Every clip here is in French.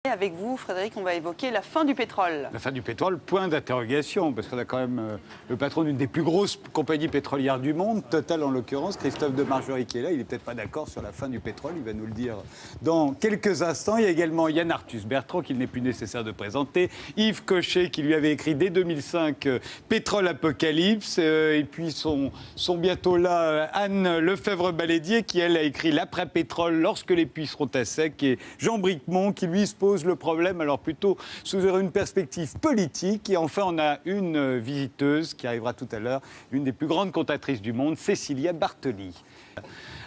Avec vous, Frédéric, on va évoquer la fin du pétrole. La fin du pétrole, point d'interrogation, parce qu'on a quand même le patron d'une des plus grosses compagnies pétrolières du monde, Total en l'occurrence, Christophe de Margerie qui est là. Il n'est peut-être pas d'accord sur la fin du pétrole, il va nous le dire dans quelques instants. Il y a également Yann Arthus Bertrand, qu'il n'est plus nécessaire de présenter, Yves Cochet, qui lui avait écrit dès 2005 Pétrole Apocalypse, et puis sont bientôt là Anne Lefebvre-Balédier, qui elle a écrit L'après-pétrole, lorsque les puits seront à sec, et Jean Bricmont, qui lui se pose le problème, alors plutôt sous une perspective politique. Et enfin, on a une visiteuse qui arrivera tout à l'heure, une des plus grandes contatrices du monde, Cécilia Bartoli.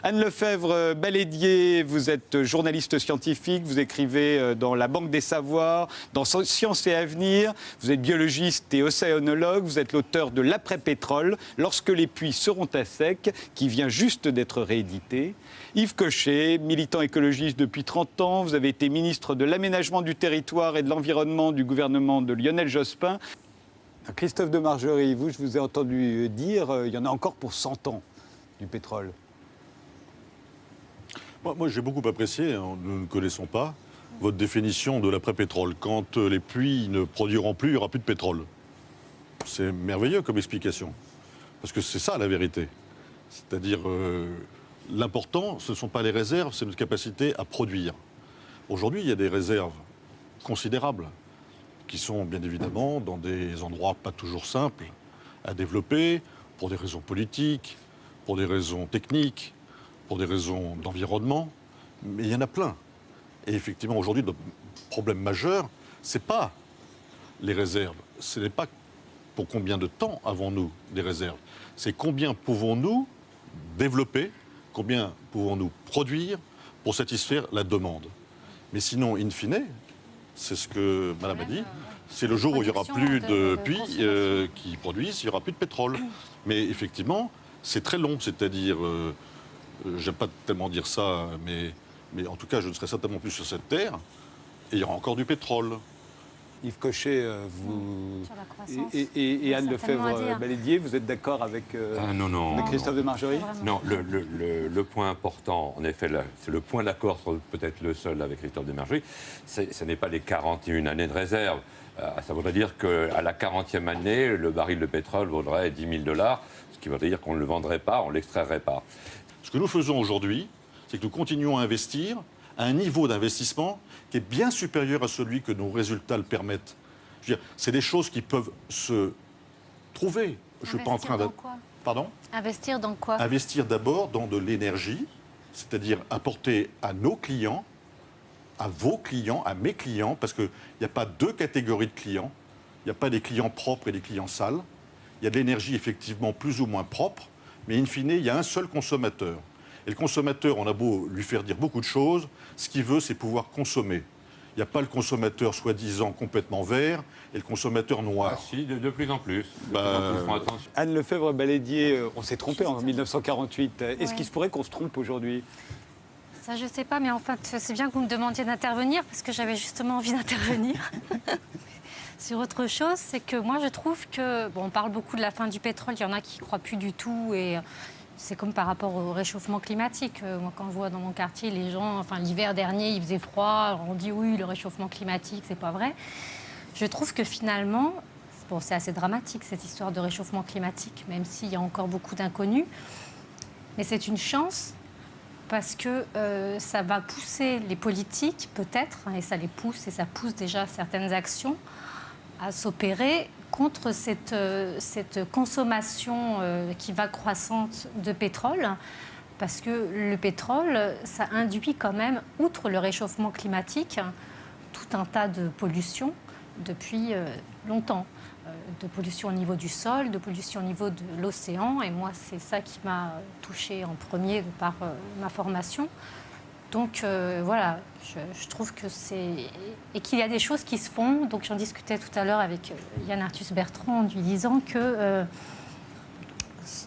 Anne Lefebvre-Balédier, vous êtes journaliste scientifique, vous écrivez dans La Banque des Savoirs, dans Sciences et Avenir, vous êtes biologiste et océanologue, vous êtes l'auteur de L'après-pétrole, lorsque les puits seront à sec, qui vient juste d'être réédité. Yves Cochet, militant écologiste depuis 30 ans, vous avez été ministre de l'Aménagement du territoire et de l'Environnement du gouvernement de Lionel Jospin. Christophe de Margerie, vous, je vous ai entendu dire, il y en a encore pour 100 ans du pétrole. Moi, j'ai beaucoup apprécié, nous ne connaissons pas, votre définition de l'après-pétrole. Quand les puits ne produiront plus, il n'y aura plus de pétrole. C'est merveilleux comme explication. Parce que c'est ça la vérité. C'est-à-dire, l'important, ce ne sont pas les réserves, c'est notre capacité à produire. Aujourd'hui, il y a des réserves considérables qui sont bien évidemment dans des endroits pas toujours simples à développer, pour des raisons politiques, pour des raisons techniques, pour des raisons d'environnement, mais il y en a plein. Et effectivement, aujourd'hui, notre problème majeur, ce n'est pas les réserves. Ce n'est pas pour combien de temps avons-nous des réserves. C'est combien pouvons-nous développer, combien pouvons-nous produire pour satisfaire la demande. Mais sinon, in fine, c'est ce que Madame a dit, c'est le jour où il n'y aura plus de puits qui produisent, il n'y aura plus de pétrole. Mais effectivement, c'est très long, c'est-à-dire... j'aime pas tellement dire ça, mais en tout cas, je ne serai certainement plus sur cette terre, et il y aura encore du pétrole. Yves Cochet, vous et Anne Lefebvre-Balédier, vous êtes d'accord avec, avec Christophe de Margerie ? Non, le point important, en effet, c'est le point d'accord, peut-être le seul avec Christophe de Margerie, ce n'est pas les 41 années de réserve. Ça voudrait dire qu'à la 40e année, le baril de pétrole vaudrait 10 000 $, ce qui voudrait dire qu'on ne le vendrait pas, on ne l'extrairait pas. Ce que nous faisons aujourd'hui, c'est que nous continuons à investir à un niveau d'investissement qui est bien supérieur à celui que nos résultats le permettent. Je veux dire, c'est des choses qui peuvent se trouver. Je suis pas en train de... quoi ? Pardon ? Investir dans quoi ? Investir d'abord dans de l'énergie, c'est-à-dire apporter à nos clients, à vos clients, à mes clients, parce qu'il n'y a pas deux catégories de clients. Il n'y a pas des clients propres et des clients sales. Il y a de l'énergie effectivement plus ou moins propre, mais in fine, il y a un seul consommateur. Et le consommateur, on a beau lui faire dire beaucoup de choses, ce qu'il veut, c'est pouvoir consommer. Il n'y a pas le consommateur soi-disant complètement vert et le consommateur noir. Ah si, de plus en plus. Anne Lefebvre-Balédier, on s'est trompé en 1948. Est-ce qu'il se pourrait qu'on se trompe aujourd'hui ? Ça, je sais pas, mais enfin, c'est bien que vous me demandiez d'intervenir, parce que j'avais justement envie d'intervenir. Sur autre chose, c'est que moi, je trouve que... Bon, on parle beaucoup de la fin du pétrole, il y en a qui ne croient plus du tout, et c'est comme par rapport au réchauffement climatique. Moi, quand je vois dans mon quartier, les gens... Enfin, l'hiver dernier, il faisait froid, on dit oui, le réchauffement climatique, c'est pas vrai. Je trouve que finalement... Bon, c'est assez dramatique, cette histoire de réchauffement climatique, même s'il y a encore beaucoup d'inconnus. Mais c'est une chance... parce que ça va pousser les politiques, peut-être, et ça les pousse, et ça pousse déjà certaines actions, à s'opérer contre cette consommation qui va croissante de pétrole, parce que le pétrole, ça induit quand même, outre le réchauffement climatique, tout un tas de pollutions depuis longtemps. De pollution au niveau du sol, de pollution au niveau de l'océan. Et moi, c'est ça qui m'a touchée en premier par ma formation. Donc voilà, je trouve que c'est... Et qu'il y a des choses qui se font. Donc j'en discutais tout à l'heure avec Yann Arthus Bertrand en lui disant que...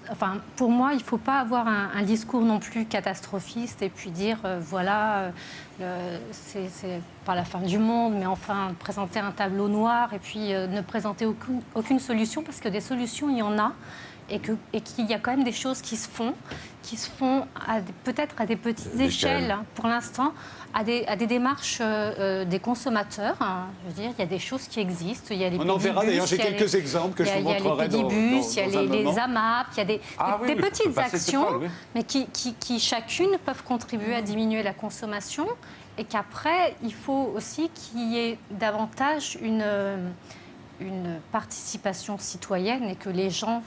Enfin, pour moi, il ne faut pas avoir un discours non plus catastrophiste et puis dire, c'est pas la fin du monde, mais enfin, présenter un tableau noir et puis ne présenter aucune solution, parce que des solutions, il y en a. et qu'il y a quand même des choses qui se font peut-être à des petites échelles hein, pour l'instant, à des démarches des consommateurs. Hein. Je veux dire, il y a des choses qui existent. Il y a les On en verra d'ailleurs, j'ai il y a les- quelques exemples que je vous montrerai dans, pédibus, il y a un les moment. AMAP, il y a des oui, oui, petites passer le actions, pétrole, oui. mais qui chacune peuvent contribuer à diminuer la consommation et qu'après, il faut aussi qu'il y ait davantage une participation citoyenne et que les gens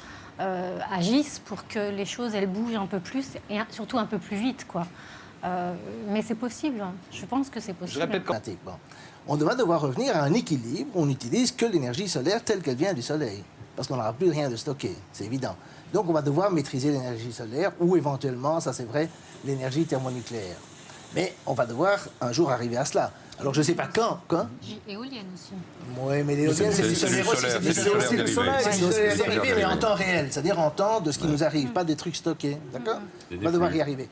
agissent pour que les choses, elles bougent un peu plus et surtout un peu plus vite, quoi. Mais c'est possible, hein. Je pense que c'est possible. Je répète quand Bon. On va devoir revenir à un équilibre où on n'utilise que l'énergie solaire telle qu'elle vient du soleil. Parce qu'on n'aura plus rien de stocké, c'est évident. Donc on va devoir maîtriser l'énergie solaire ou éventuellement, ça c'est vrai, l'énergie thermonucléaire. Mais on va devoir un jour arriver à cela. Alors je ne sais pas quand. Éolienne aussi. Oui, mais l'éolienne, c'est du solaire aussi. C'est du solaire dérivé. dérivé, mais en temps réel. C'est-à-dire en temps de ce qui nous arrive, pas des trucs stockés. D'accord? On va devoir y arriver.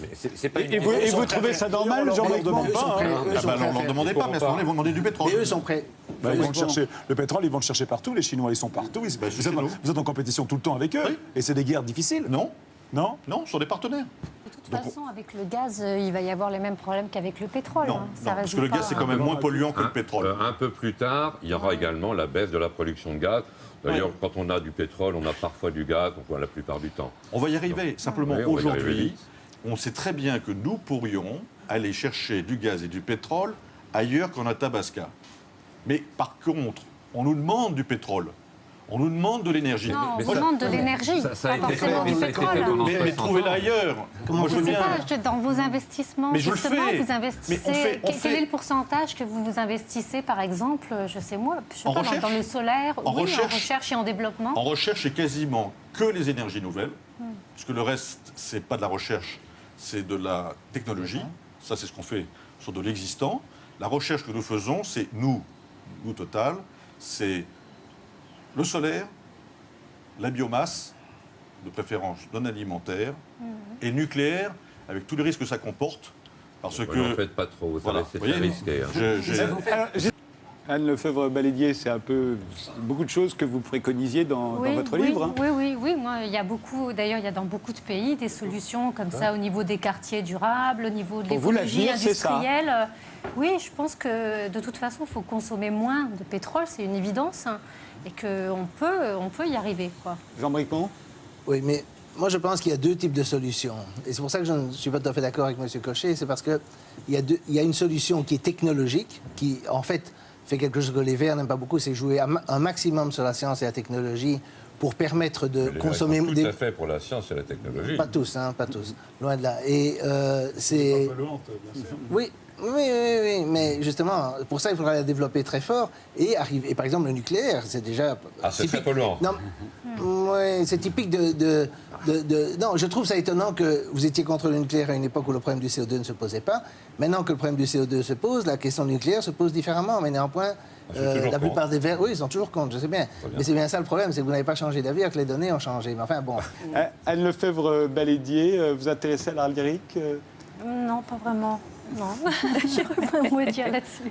Mais c'est pas une... Et vous trouvez ça normal, Jean-Marc Eux Monod? sont prêts. Eux sont prêts à Alors, faire. n'en demandez pas, mais à ce moment-là, ils vont demander du pétrole. Mais eux sont prêts. Ils vont le chercher. Le pétrole, ils vont le chercher partout. Les Chinois, ils sont partout. Vous êtes en compétition tout le temps avec eux. Oui. Et c'est des guerres difficiles. Non, Non non, sur des partenaires. De toute façon, avec le gaz, il va y avoir les mêmes problèmes qu'avec le pétrole. Non, hein. non, Ça parce résout que le pas, gaz, c'est hein. quand même moins polluant que le pétrole. Un peu plus tard, il y aura également la baisse de la production de gaz. D'ailleurs, quand on a du pétrole, on a parfois du gaz, donc la plupart du temps. On va y arriver. Simplement, Oui, on va y arriver aujourd'hui, vite. on sait très bien que nous pourrions aller chercher du gaz et du pétrole ailleurs qu'en Athabasca. Mais par contre, on nous demande du pétrole. On nous demande de l'énergie. Non, on Mais vous ça- demande de l'énergie, ça a pas été fait, forcément mais du ça a été pétrole. fait pendant Mais 60 trouvez-la ans. ailleurs. Moi, je Je veux ne sais bien. pas, dans vos investissements, Mais je le justement, fais. vous Mais investissez. on fait- Quel est le pourcentage que vous investissez, par exemple, je sais moi, En pas, recherche dans le solaire, En oui, recherche. en recherche et en développement. En recherche, c'est quasiment que les énergies nouvelles, puisque le reste, c'est pas de la recherche, c'est de la technologie. Ça, c'est ce qu'on fait sur de l'existant. La recherche que nous faisons, c'est nous Total, c'est le solaire, la biomasse, de préférence non alimentaire, et nucléaire, avec tous les risques que ça comporte. Parce Ouais, que. n'en faites pas trop, ça Voilà, c'est vous très voyez, risqué. hein. Anne Lefebvre-Balédier, c'est un peu beaucoup de choses que vous préconisiez dans votre livre. Hein. Oui. Moi, il y a beaucoup, d'ailleurs, il y a dans beaucoup de pays des solutions comme ça au niveau des quartiers durables, au niveau de Pour vous, l'écologie l'avenir, c'est ça. industrielle. Oui, je pense que de toute façon, il faut consommer moins de pétrole, c'est une évidence, hein, et qu'on peut y arriver, quoi. Jean Bricmont? Oui, mais moi, je pense qu'il y a deux types de solutions. Et c'est pour ça que je ne suis pas tout à fait d'accord avec M. Cochet. C'est parce qu'il y a une solution qui est technologique, qui, en fait, fait quelque chose que les Verts n'aiment pas beaucoup, c'est jouer un maximum sur la science et la technologie pour permettre de Les consommer... gens sont tout à fait pour la science et la technologie. Pas tous, hein, pas tous. Loin de là. Et c'est... Oui, mais justement, pour ça, il faudra la développer très fort et arriver. Et par exemple, le nucléaire, c'est déjà. Ah, c'est très polluant. Non, ouais, c'est typique de. Non, je trouve ça étonnant que vous étiez contre le nucléaire à une époque où le problème du CO2 ne se posait pas. Maintenant que le problème du CO2 se pose, la question nucléaire se pose différemment. Mais néanmoins, la plupart des Verts, oui, ils sont toujours contre, je sais bien. Mais c'est bien ça le problème, c'est que vous n'avez pas changé d'avis, que les données ont changé. Mais enfin, bon. Anne Lefebvre-Balédier, vous intéressez à l'art lyrique? Non, pas vraiment. Non, je ne peux pas me dire là-dessus.